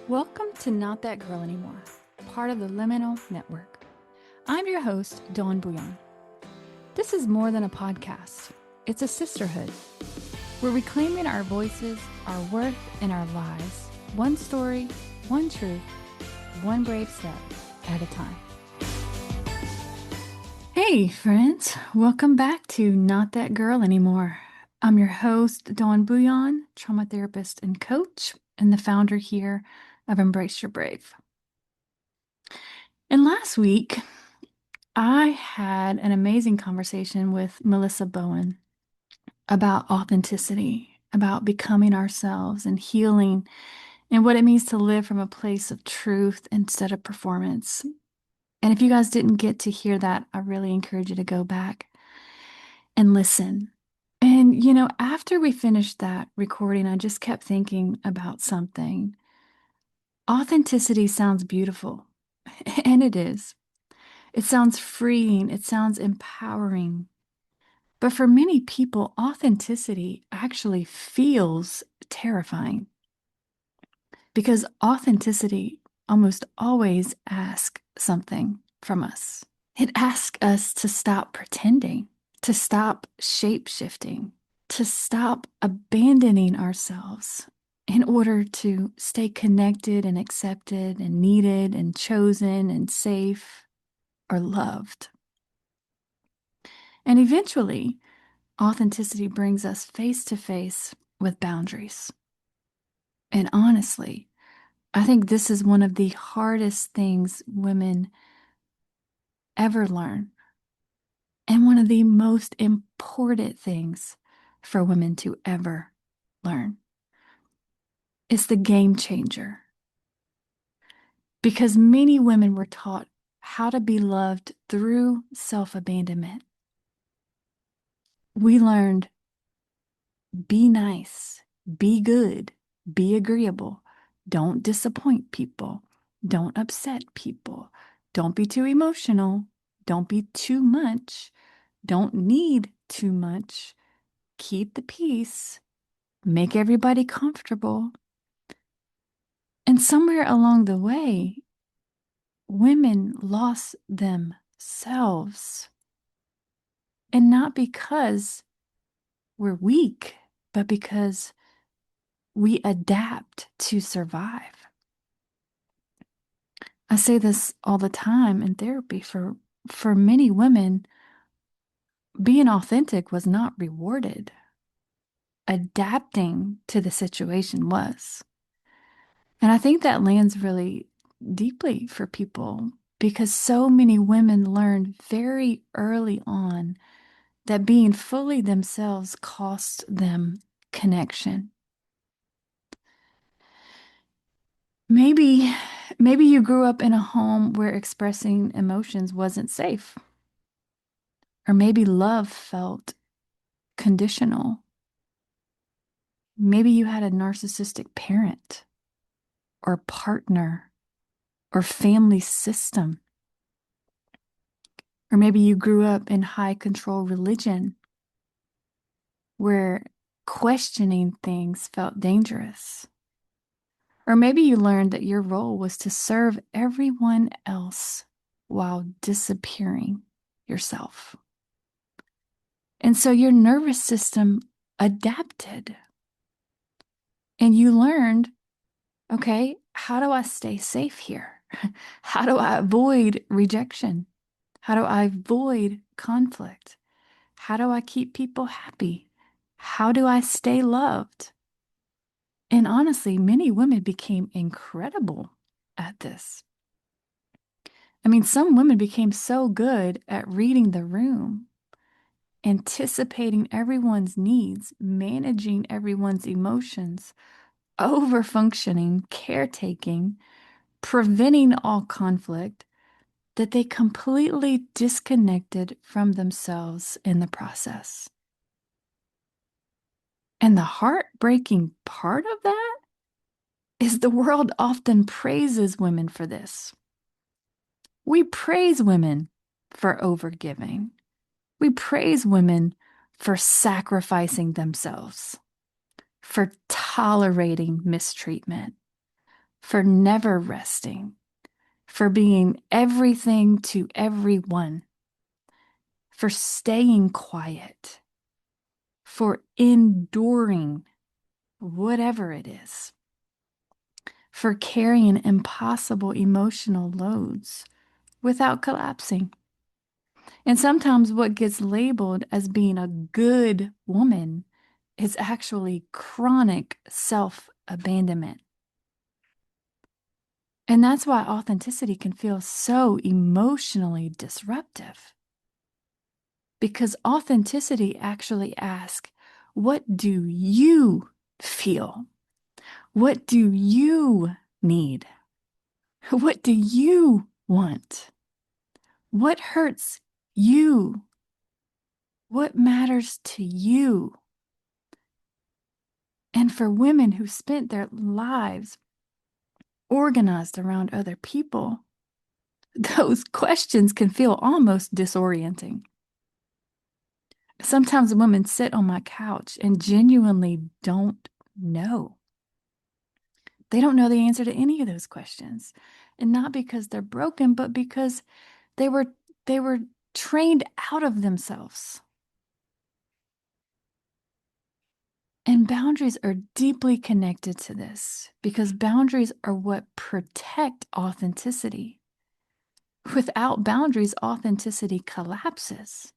Welcome to Not That Girl Anymore, part of the Liminal Network. I'm your host, Dawn Bouillon. This is more than a podcast. It's a sisterhood. We're reclaiming our voices, our worth, and our lives. One story, one truth, one brave step at a time. Hey, friends. Welcome back to Not That Girl Anymore. I'm your host, Dawn Bouillon, trauma therapist and coach, and the founder here of Embrace Your Brave. And last week, I had an amazing conversation with Melissa Bowen about authenticity, about becoming ourselves and healing, and what it means to live from a place of truth instead of performance. And if you guys didn't get to hear that, I really encourage you to go back and listen. And, after we finished that recording, I just kept thinking about something. Authenticity sounds beautiful, and it is. It sounds freeing, it sounds empowering. But for many people, authenticity actually feels terrifying because authenticity almost always asks something from us. It asks us to stop pretending, to stop shape-shifting, to stop abandoning ourselves in order to stay connected and accepted and needed and chosen and safe or loved. And eventually, authenticity brings us face to face with boundaries. And honestly, I think this is one of the hardest things women ever learn, and one of the most important things for women to ever learn. It's the game changer. Because many women were taught how to be loved through self-abandonment. We learned be nice, be good, be agreeable, don't disappoint people, don't upset people, don't be too emotional, don't be too much, don't need too much, keep the peace, make everybody comfortable. And somewhere along the way, women lost themselves. And not because we're weak, but because we adapt to survive. I say this all the time in therapy. For many women, being authentic was not rewarded. Adapting to the situation was. And I think that lands really deeply for people because so many women learned very early on that being fully themselves cost them connection. Maybe, maybe you grew up in a home where expressing emotions wasn't safe, or maybe love felt conditional. Maybe you had a narcissistic parent or partner or family system. Or maybe you grew up in high control religion where questioning things felt dangerous. Or maybe you learned that your role was to serve everyone else while disappearing yourself. And so your nervous system adapted. And you learned, okay, how do I stay safe here? How do I avoid rejection? How do I avoid conflict? How do I keep people happy? How do I stay loved? And honestly, many women became incredible at this. I mean, some women became so good at reading the room, anticipating everyone's needs, managing everyone's emotions, over functioning, caretaking, preventing all conflict, that they completely disconnected from themselves in the process. And the heartbreaking part of that is the world often praises women for this. We praise women for overgiving. We praise women for sacrificing themselves, for tolerating mistreatment, for never resting, for being everything to everyone, for staying quiet, for enduring whatever it is, for carrying impossible emotional loads without collapsing. And sometimes what gets labeled as being a good woman is actually chronic self-abandonment. And that's why authenticity can feel so emotionally disruptive. Because authenticity actually asks, what do you feel? What do you need? What do you want? What hurts you? What matters to you? And for women who spent their lives organized around other people, those questions can feel almost disorienting. Sometimes women sit on my couch and genuinely don't know. They don't know the answer to any of those questions. And not because they're broken, but because they were they were trained out of themselves. And boundaries are deeply connected to this because boundaries are what protect authenticity. Without boundaries, authenticity collapses.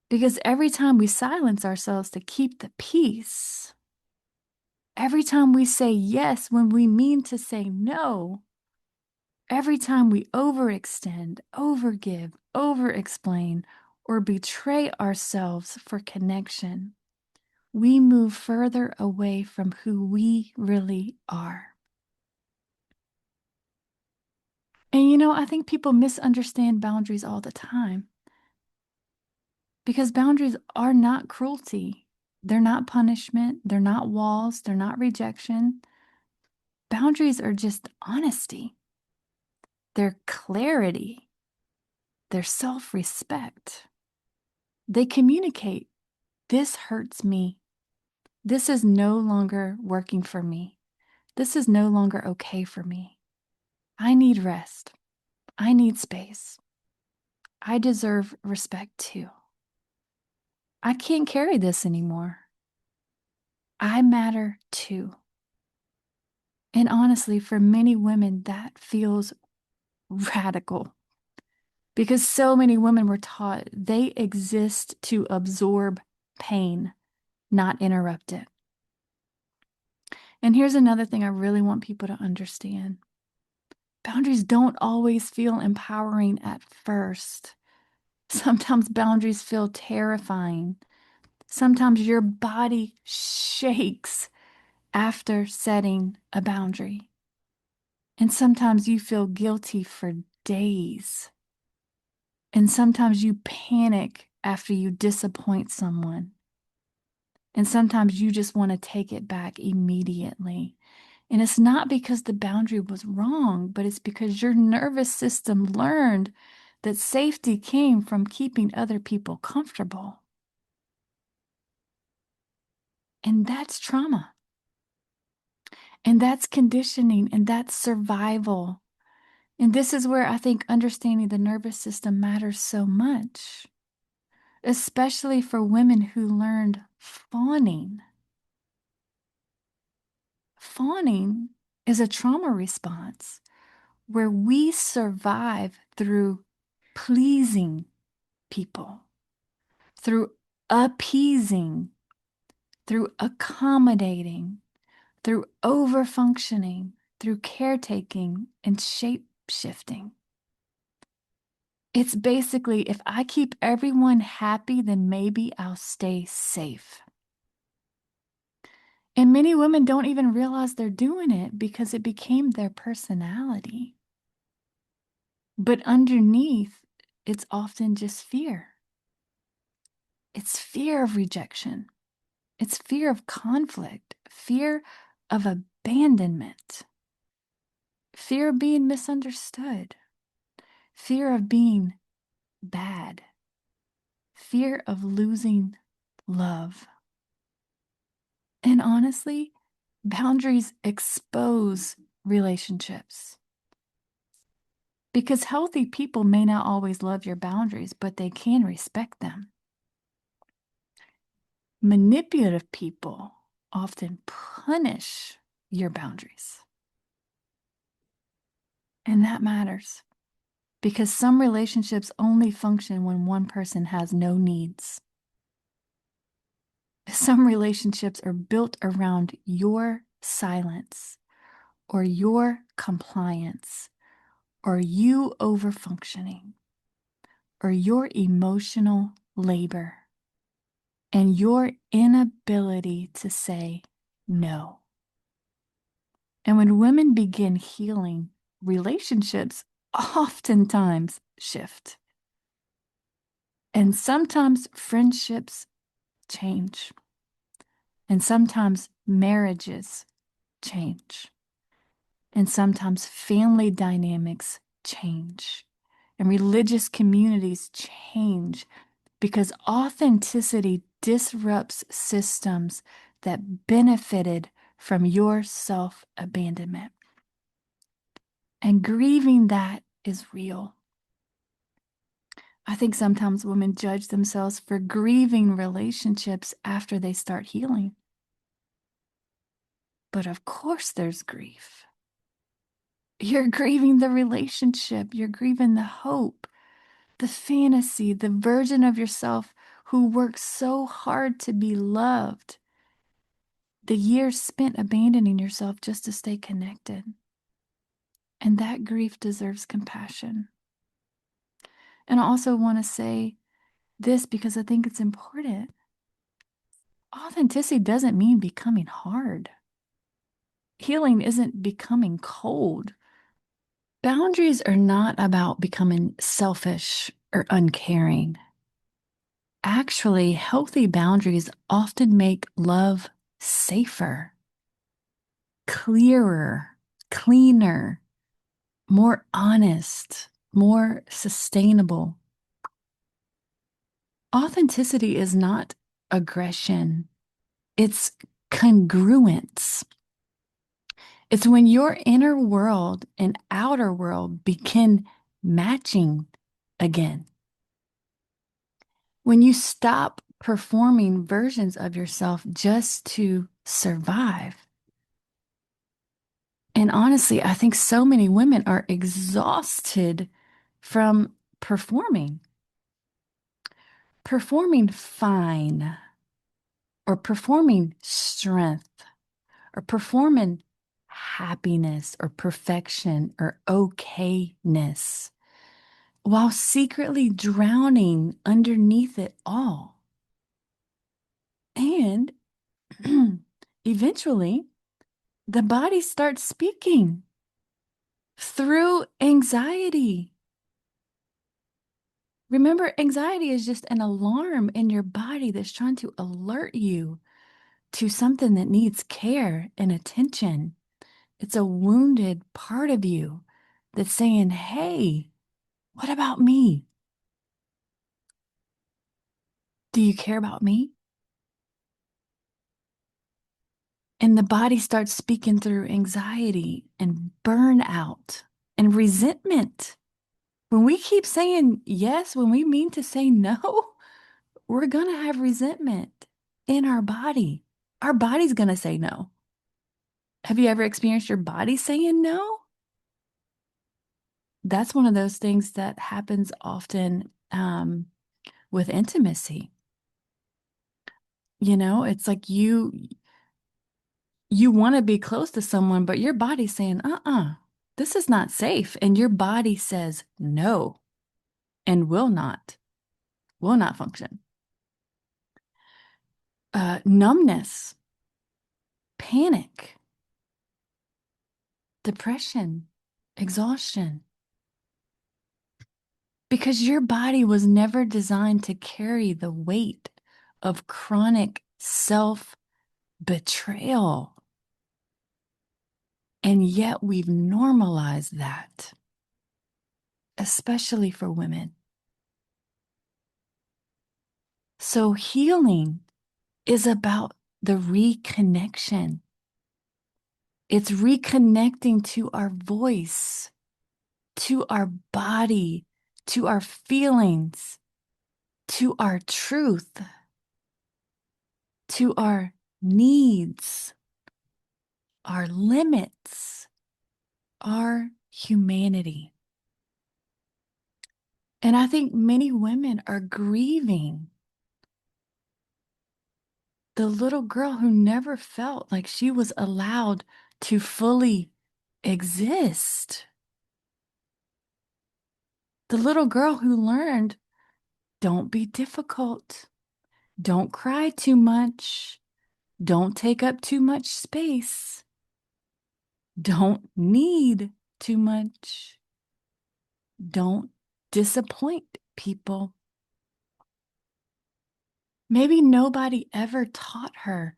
Because every time we silence ourselves to keep the peace, every time we say yes when we mean to say no, every time we overextend, overgive, overexplain, or betray ourselves for connection, we move further away from who we really are. And I think people misunderstand boundaries all the time because boundaries are not cruelty. They're not punishment. They're not walls. They're not rejection. Boundaries are just honesty. They're clarity. They're self-respect. They communicate, this hurts me. This is no longer working for me. This is no longer okay for me. I need rest. I need space. I deserve respect too. I can't carry this anymore. I matter too. And honestly, for many women, that feels radical because so many women were taught they exist to absorb pain, not interrupt it. And here's another thing I really want people to understand. Boundaries don't always feel empowering at first. Sometimes boundaries feel terrifying. Sometimes your body shakes after setting a boundary. And sometimes you feel guilty for days. And sometimes you panic after you disappoint someone. And sometimes you just want to take it back immediately. And it's not because the boundary was wrong, but it's because your nervous system learned that safety came from keeping other people comfortable. And that's trauma. And that's conditioning. And that's survival. And this is where I think understanding the nervous system matters so much, especially for women who learned fawning. Fawning is a trauma response where we survive through pleasing people, through appeasing, through accommodating, through overfunctioning, through caretaking and shape shifting. It's basically, if I keep everyone happy, then maybe I'll stay safe. And many women don't even realize they're doing it because it became their personality. But underneath, it's often just fear. It's fear of rejection. It's fear of conflict, fear of abandonment, fear of being misunderstood, fear of being bad, fear of losing love. And honestly, Boundaries expose relationships because healthy people may not always love your boundaries, but they can respect them. Manipulative people often punish your boundaries. And that matters because some relationships only function when one person has no needs. Some relationships are built around your silence or your compliance or you overfunctioning or your emotional labor and your inability to say no. And when women begin healing, relationships oftentimes shift. And sometimes friendships change. And sometimes marriages change. And sometimes family dynamics change. And religious communities change because authenticity disrupts systems that benefited from your self-abandonment. And grieving that is real. I think sometimes women judge themselves for grieving relationships after they start healing. But of course, there's grief. You're grieving the relationship, you're grieving the hope, the fantasy, the version of yourself who worked so hard to be loved, the years spent abandoning yourself just to stay connected. And that grief deserves compassion. And I also want to say this because I think it's important. Authenticity doesn't mean becoming hard. Healing isn't becoming cold. Boundaries are not about becoming selfish or uncaring. Actually, healthy boundaries often make love safer, clearer, cleaner, more honest, more sustainable. Authenticity is not aggression, it's congruence. It's when your inner world and outer world begin matching again. When you stop performing versions of yourself just to survive. And honestly, I think so many women are exhausted from performing fine, or performing strength, or performing happiness, or perfection, or okayness, while secretly drowning underneath it all. And eventually, the body starts speaking through anxiety. Remember, anxiety is just an alarm in your body that's trying to alert you to something that needs care and attention. It's a wounded part of you that's saying, hey, what about me? Do you care about me? And the body starts speaking through anxiety and burnout and resentment. When we keep saying yes, when we mean to say no, we're going to have resentment in our body. Our body's going to say no. Have you ever experienced your body saying no? That's one of those things that happens often with intimacy. You know, it's like you want to be close to someone, but your body's saying, this is not safe. And your body says no and will not function. Numbness, panic, depression, exhaustion. Because your body was never designed to carry the weight of chronic self-betrayal. And yet we've normalized that, especially for women. So healing is about the reconnection It's reconnecting to our voice, to our body, to our feelings, to our truth, to our needs, our limits, our humanity. And I think many women are grieving the little girl who never felt like she was allowed to fully exist. The little girl who learned, don't be difficult, don't cry too much, don't take up too much space, don't need too much, don't disappoint people. Maybe nobody ever taught her,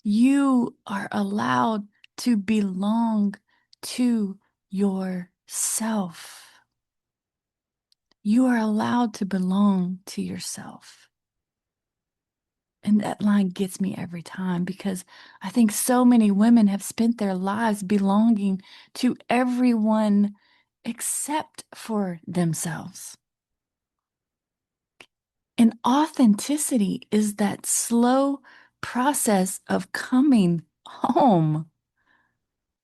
you are allowed to belong to yourself. You are allowed to belong to yourself. And that line gets me every time because I think so many women have spent their lives belonging to everyone except for themselves. And authenticity is that slow process of coming home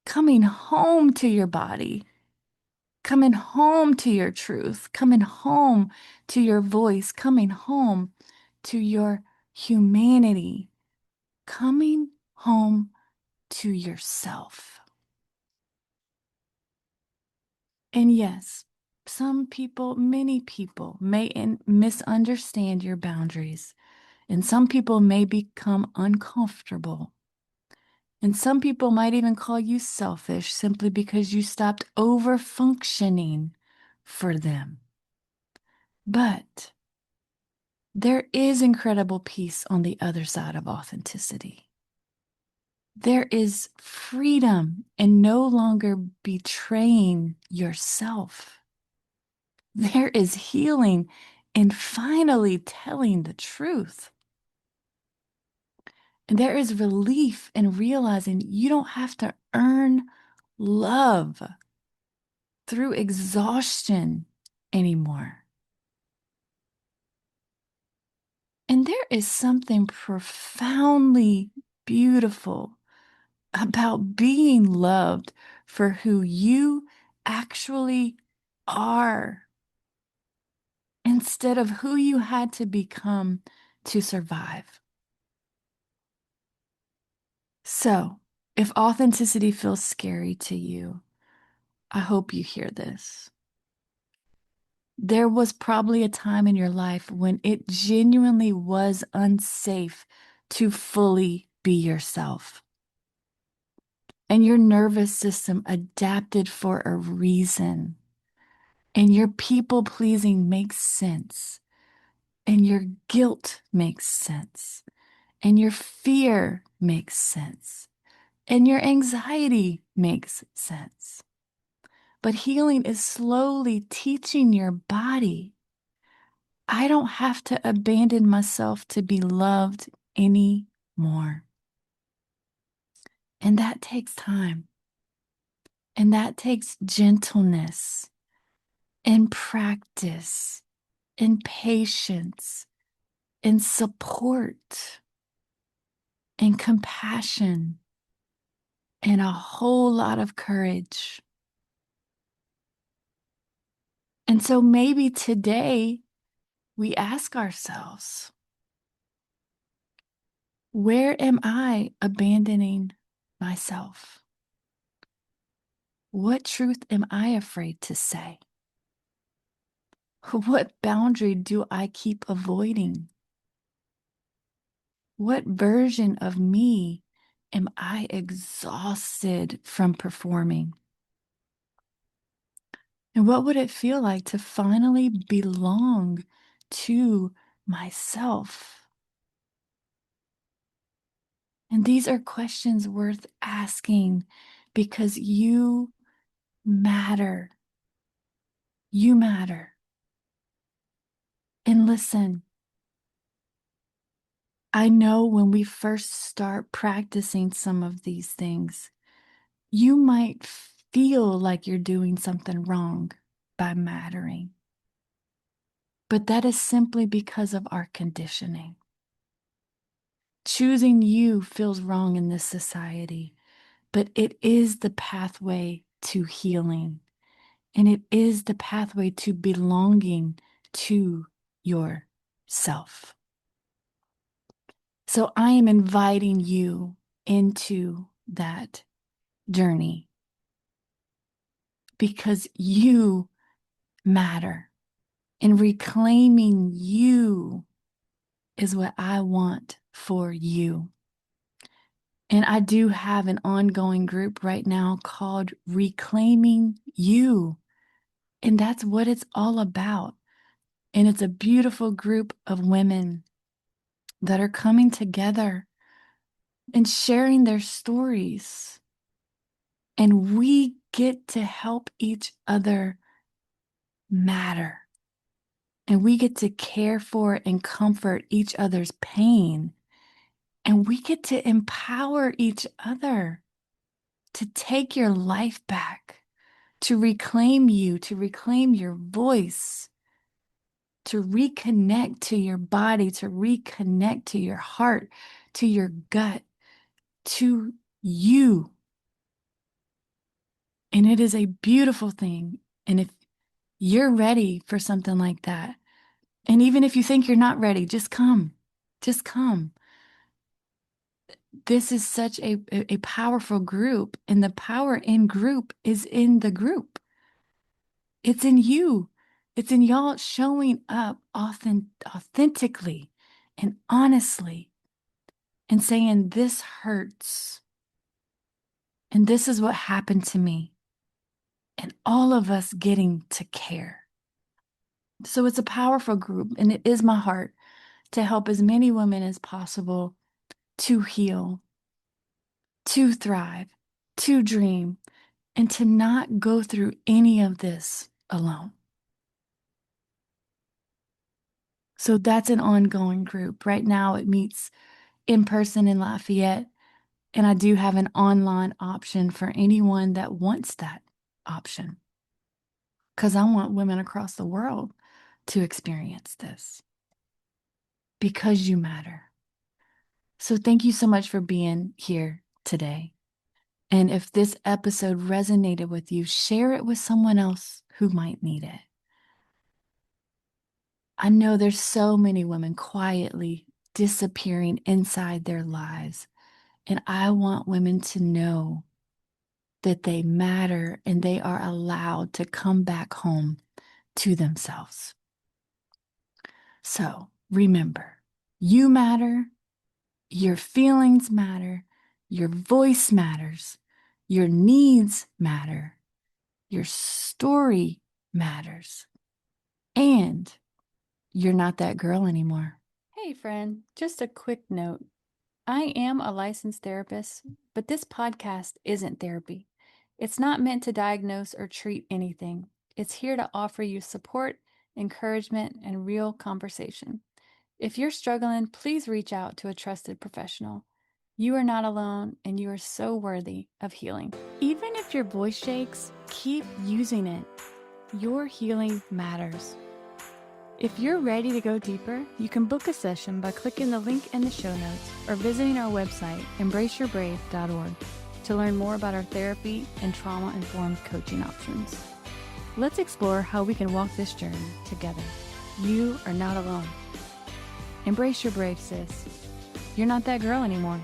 to your body, coming home to your truth, coming home to your voice, coming home to your humanity, coming home to yourself. And yes, some people, many people may misunderstand your boundaries, and some people may become uncomfortable. And some people might even call you selfish simply because you stopped over functioning for them. But there is incredible peace on the other side of authenticity. There is freedom in no longer betraying yourself. There is healing in finally telling the truth. And there is relief in realizing you don't have to earn love through exhaustion anymore. And there is something profoundly beautiful about being loved for who you actually are instead of who you had to become to survive. So, if authenticity feels scary to you, I hope you hear this. There was probably a time in your life when it genuinely was unsafe to fully be yourself. And your nervous system adapted for a reason. And your people pleasing makes sense. And your guilt makes sense. And your fear makes sense. And your anxiety makes sense. But healing is slowly teaching your body, I don't have to abandon myself to be loved anymore. And that takes time. And that takes gentleness and practice and patience and support and compassion and a whole lot of courage. And so maybe today we ask ourselves, where am I abandoning myself? What truth am I afraid to say? What boundary do I keep avoiding? What version of me am I exhausted from performing? And what would it feel like to finally belong to myself? And these are questions worth asking because you matter. You matter. And listen, I know when we first start practicing some of these things, You might feel like you're doing something wrong by mattering, but that is simply because of our conditioning. Choosing you feels wrong in this society, but it is the pathway to healing, and it is the pathway to belonging to yourself. So I am inviting you into that journey because you matter, and reclaiming you is what I want for you. And I do have an ongoing group right now called Reclaiming You. And that's what it's all about. And it's a beautiful group of women that are coming together and sharing their stories. And we get to help each other matter. And we get to care for and comfort each other's pain. And we get to empower each other to take your life back, to reclaim you, to reclaim your voice, to reconnect to your body, to reconnect to your heart, to your gut, to you. And it is a beautiful thing. And if you're ready for something like that, and even if you think you're not ready, just come. Just come. This is such a powerful group, and the power in group is in the group. It's in you. It's in y'all showing up authentically and honestly and saying, this hurts. And this is what happened to me. And all of us getting to care. So it's a powerful group, and it is my heart to help as many women as possible to heal, to thrive, to dream, and to not go through any of this alone. So that's an ongoing group. Right now, it meets in person in Lafayette, and I do have an online option for anyone that wants that option, because I want women across the world to experience this because you matter. So thank you so much for being here today. And if this episode resonated with you, share it with someone else who might need it. I know there's so many women quietly disappearing inside their lives. And I want women to know that they matter and they are allowed to come back home to themselves. So remember, you matter, your feelings matter, your voice matters, your needs matter, your story matters, and you're not that girl anymore. Hey, friend, just a quick note. I am a licensed therapist, but this podcast isn't therapy. It's not meant to diagnose or treat anything. It's here to offer you support, encouragement, and real conversation. If you're struggling, please reach out to a trusted professional. You are not alone, and you are so worthy of healing. Even if your voice shakes, keep using it. Your healing matters. If you're ready to go deeper, you can book a session by clicking the link in the show notes or visiting our website, embraceyourbrave.org, to learn more about our therapy and trauma-informed coaching options. Let's explore how we can walk this journey together. You are not alone. Embrace your brave, sis. You're not that girl anymore.